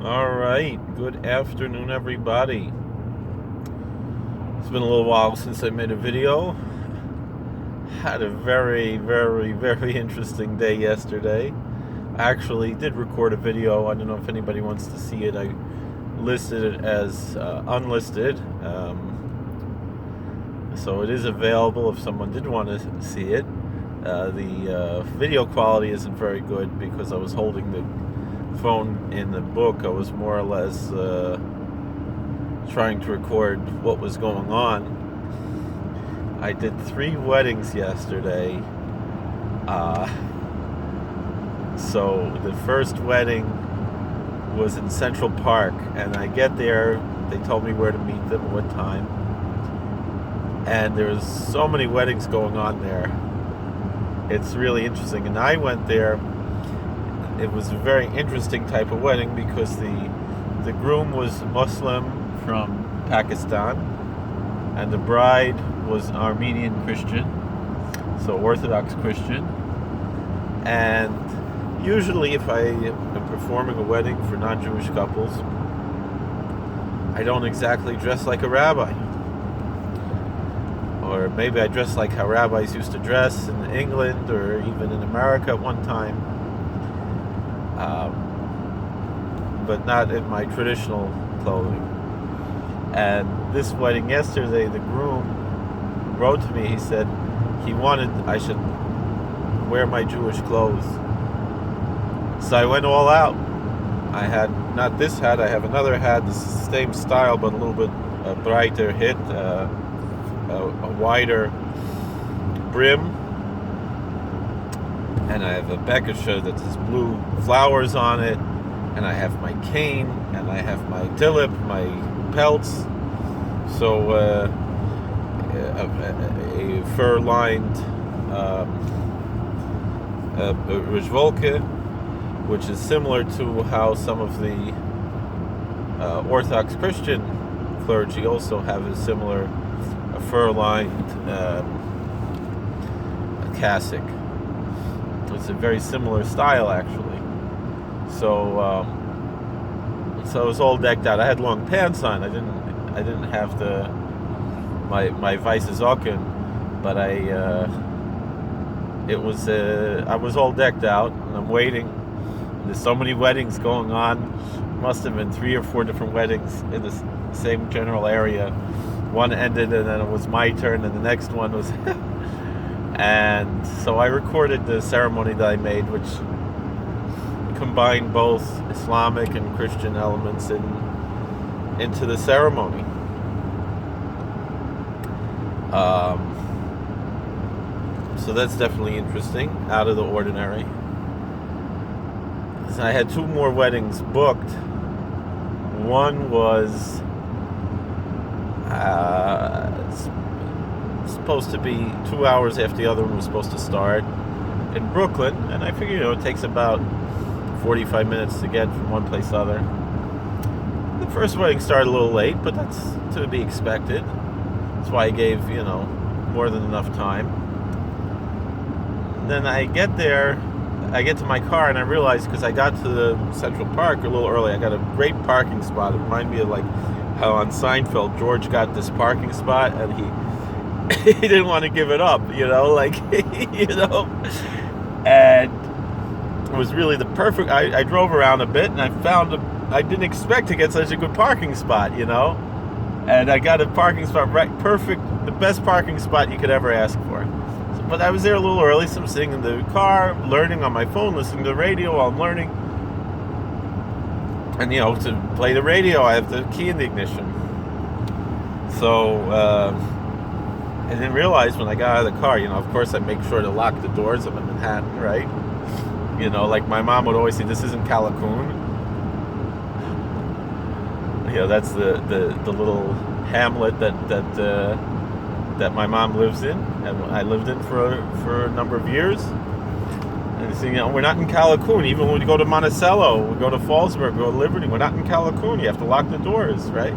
All right, good afternoon, everybody. It's been a little while since I made a video. Had a very interesting day yesterday. I actually did record a video. I don't know if anybody wants to see it. I listed it as unlisted. So it is available if someone did want to see it. The video quality isn't very good because I was holding the phone in the book. I was more or less trying to record what was going on. I did 3 weddings yesterday. So the first wedding was in Central Park, and I get there, they told me where to meet them, what time, and there's so many weddings going on there. It's really interesting, and I went there. It was a very interesting type of wedding because the groom was Muslim from Pakistan, and the bride was Armenian Christian, so Orthodox Christian. And usually if I am performing a wedding for non-Jewish couples, I don't exactly dress like a rabbi. Or maybe I dress like how rabbis used to dress in England or even in America at one time. But not in my traditional clothing. And this wedding yesterday, the groom wrote to me. He said he wanted I should wear my Jewish clothes. So I went all out. I had not this hat, I have another hat, the same style but a little bit brighter hit, a wider brim. And I have a bekisha that has blue flowers on it. And I have my cane, and I have my tilip, my pelts. So a fur-lined Rizvolke, which is similar to how some of the Orthodox Christian clergy also have a similar fur-lined cassock. It's a very similar style, actually. So I was all decked out. I had long pants on. I didn't have my Weisse Socken, but I was all decked out, and I'm waiting. There's so many weddings going on. Must have been 3 or 4 different weddings in the same general area. One ended, and then it was my turn, and the next one was. And so I recorded the ceremony that I made, which combined both Islamic and Christian elements into the ceremony. So that's definitely interesting, out of the ordinary. So I had 2 more weddings booked. One was supposed to be 2 hours after the other one was supposed to start in Brooklyn, and I figure it takes about 45 minutes to get from one place to the other. The first wedding started a little late, but that's to be expected. That's why I gave, more than enough time. And then I get there, I get to my car, and I realize, because I got to the Central Park a little early, I got a great parking spot. It reminded me of like how on Seinfeld, George got this parking spot, and he didn't want to give it up, and it was really the perfect. I drove around a bit, and I found I didn't expect to get such a good parking spot, and I got a parking spot right, perfect, the best parking spot you could ever ask for. So, but I was there a little early, so I'm sitting in the car, learning on my phone, listening to the radio while I'm learning. And to play the radio, I have the key in the ignition. So I didn't realize when I got out of the car, of course I make sure to lock the doors. I'm in Manhattan, right? Like my mom would always say, this isn't Callicoon. That's the little hamlet that my mom lives in, and I lived in for a number of years. And so, we're not in Callicoon. Even when we go to Monticello, we go to Fallsburg, we go to Liberty, we're not in Callicoon. You have to lock the doors, right?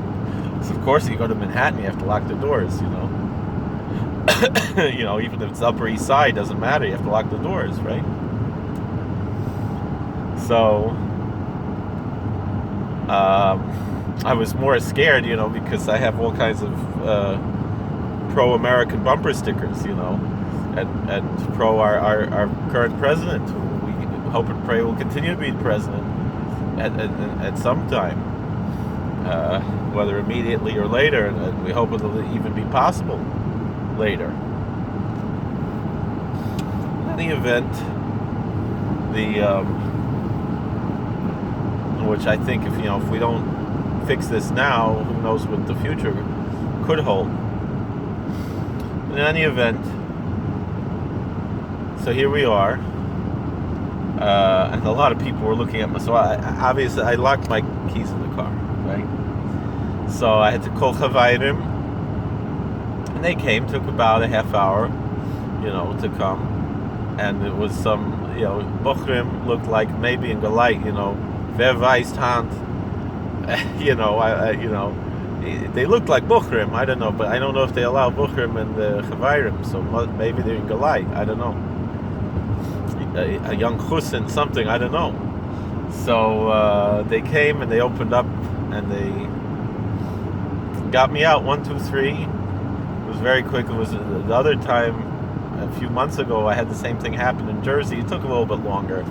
So of course, you go to Manhattan, you have to lock the doors, even if it's Upper East Side, doesn't matter. You have to lock the doors, right? So I was more scared, because I have all kinds of pro-American bumper stickers, and pro our current president, who we hope and pray will continue to be president at some time, whether immediately or later, and we hope it'll even be possible later. In any event, which I think if we don't fix this now, who knows what the future could hold. In any event, so here we are, and a lot of people were looking at me. So obviously I locked my keys in the car, right? So I had to call Chavayrim, and they came. Took about a half hour, to come, and it was some, Bochrim looked like maybe in Galite, wer weiß Hand, they looked like Bukhrim, I don't know, but I don't know if they allow Bukhrim and the Chavayrim, so maybe they're in Galite, I don't know. A young Chussin, something, I don't know. So they came and they opened up and they got me out, 1, 2, 3. It was very quick. It was the other time, a few months ago, I had the same thing happen in Jersey. It took a little bit longer,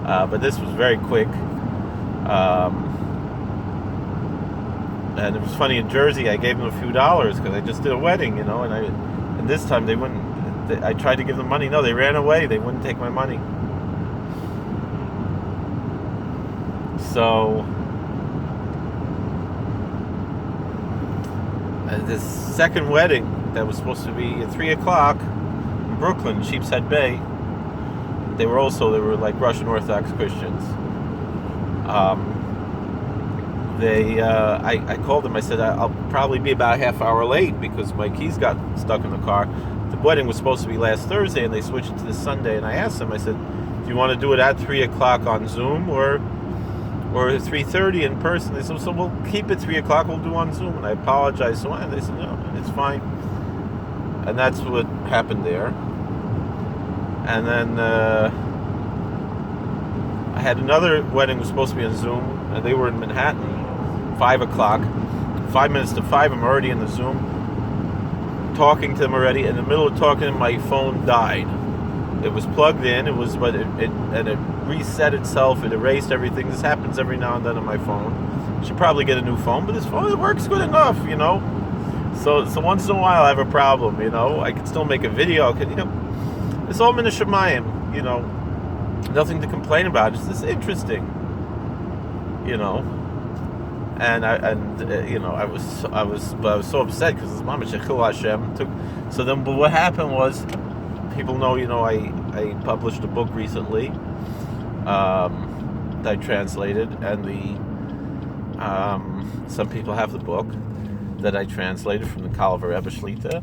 but this was very quick. And it was funny, in Jersey I gave them a few dollars because I just did a wedding, and this time they wouldn't. I tried to give them money. No, they ran away. They wouldn't take my money. So this second wedding that was supposed to be at 3 o'clock in Brooklyn, Sheepshead Bay, they were like Russian Orthodox Christians. I called them. I said I'll probably be about a half hour late because my keys got stuck in the car. The wedding was supposed to be last Thursday, and they switched it to this Sunday. And I asked them. I said, "Do you want to do it at 3 o'clock on Zoom or 3:30 in person?" They said, "So we'll keep it 3 o'clock. We'll do on Zoom." And I apologized. So they said, "No, it's fine." And that's what happened there. And then I had another wedding was supposed to be on Zoom, and they were in Manhattan. 5 o'clock, 5 minutes to 5, I'm already in the Zoom, talking to them already. In the middle of talking, my phone died. It was plugged in, but it reset itself, it erased everything. This happens every now and then on my phone. I should probably get a new phone, but this phone, it works good enough, So once in a while I have a problem, I can still make a video, it's all min hashamayim, nothing to complain about. It's just interesting, And I was so upset because it's Mamash Echil Hashem. So then, but what happened was, people know, I published a book recently that I translated, and some people have the book that I translated from the Kalavar Rebbe Shlita.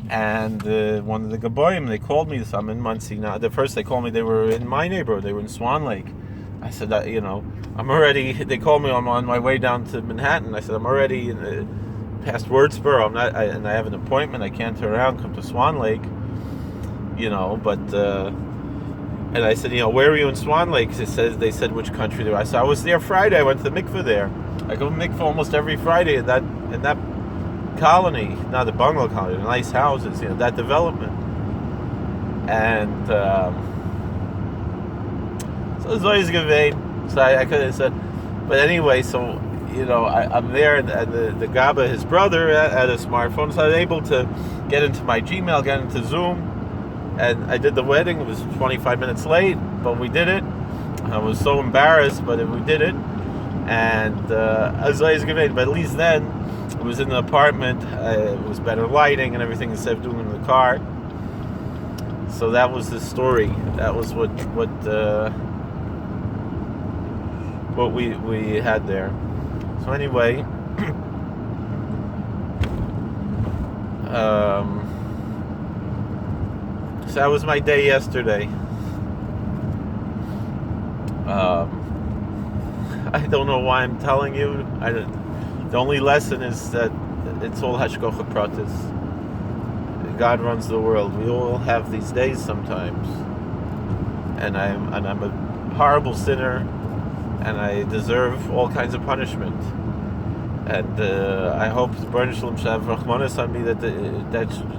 And one of the Gaboyim, they called me. So I'm in Monsey now. The first they called me, they were in my neighborhood. They were in Swan Lake. I said, I'm already. They called me. I'm on my way down to Manhattan. I said, I'm already past Wurtsboro. And I have an appointment. I can't turn around. Come to Swan Lake. But and I said, where are you in Swan Lake? They said which country they were. I said, I was there Friday. I went to the mikveh there. I go to mikveh almost every Friday in that colony, not the bungalow colony, the nice houses, that development. And so it's always good. So I could have said, but anyway, so I'm there, and the Gaba, his brother, had a smartphone, so I was able to get into my Gmail, get into Zoom, and I did the wedding. It was 25 minutes late, but we did it. I was so embarrassed, but we did it, and I was always good. But at least then, it was in the apartment. It was better lighting and everything instead of doing it in the car. So that was the story. That was what we had there. So anyway, so that was my day yesterday. I don't know why I'm telling you. The only lesson is that it's all hashgacha pratis. God runs the world. We all have these days sometimes, and I'm a horrible sinner. and I deserve all kinds of punishment. And I hope the Baruch Shalom Shav Rachmanis on me that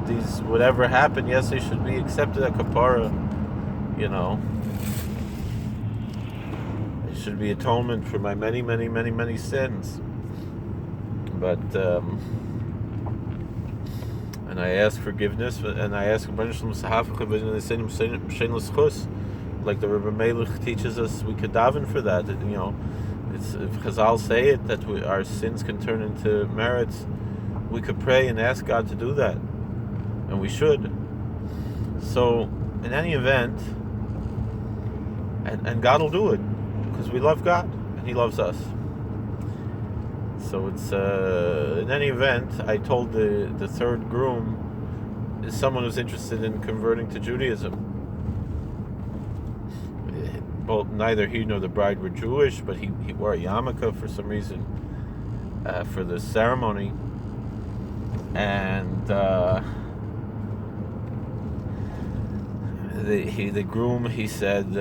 these whatever happened, yes, they should be accepted at kapara. You know, it should be atonement for my many, many, many, many sins. But and I ask forgiveness, and I ask Baruch Shalom Shav like the Rebbe Melech teaches us, we could daven for that. You know, it's if Chazal say it that our sins can turn into merits. We could pray and ask God to do that, and we should. So, in any event, and God will do it because we love God and He loves us. So it's in any event, I told the third groom is someone who's interested in converting to Judaism. Well, neither he nor the bride were Jewish, but he wore a yarmulke for some reason for the ceremony, and the groom, he said,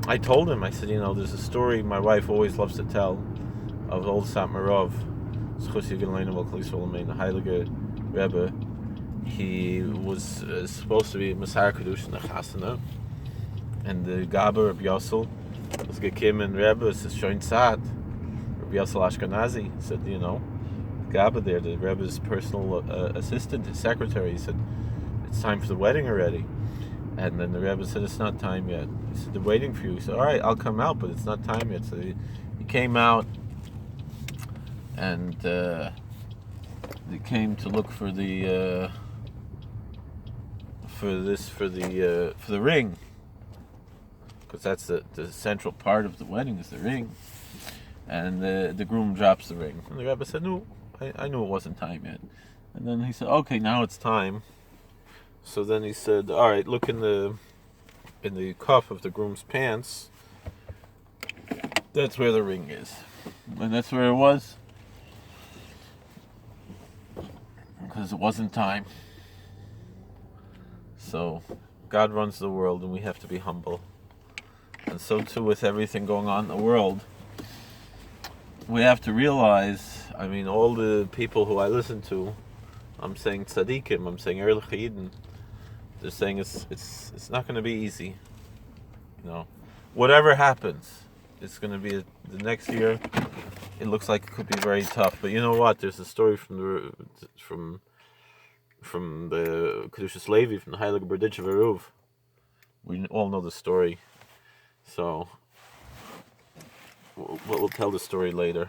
I told him, I said, you know, there's a story my wife always loves to tell of old Satmarov, the Heilige Rebbe. He was supposed to be Messiah Kedusha in the Chasana, and the Gaber of Yossel was gekim and Rebbe says shoin tzad. Rabbi Yossel Ashkenazi said, you know, Gaber there, the Rebbe's personal assistant, his secretary, he said, it's time for the wedding already. And then the Rebbe said, it's not time yet. He said, they're waiting for you. He said, all right, I'll come out, but it's not time yet. So he came out, and they came to look for the for the ring, because that's the central part of the wedding is the ring. And the groom drops the ring, and the Rebbe said, no, I knew it wasn't time yet. And then he said, okay, now it's time. So then he said, all right, look in the cuff of the groom's pants. That's where the ring is. And that's where it was, because it wasn't time. So God runs the world, and we have to be humble. And so too with everything going on in the world. We have to realize, I mean, all the people who I listen to, I'm saying tzaddikim, I'm saying Erlich Yidden, they're saying it's not going to be easy. You know, whatever happens, it's going to be the next year. It looks like it could be very tough. But you know what? There's a story from the Kedushas Levi, from the Heilige Berditchev Eruv. We all know the story, so we'll tell the story later.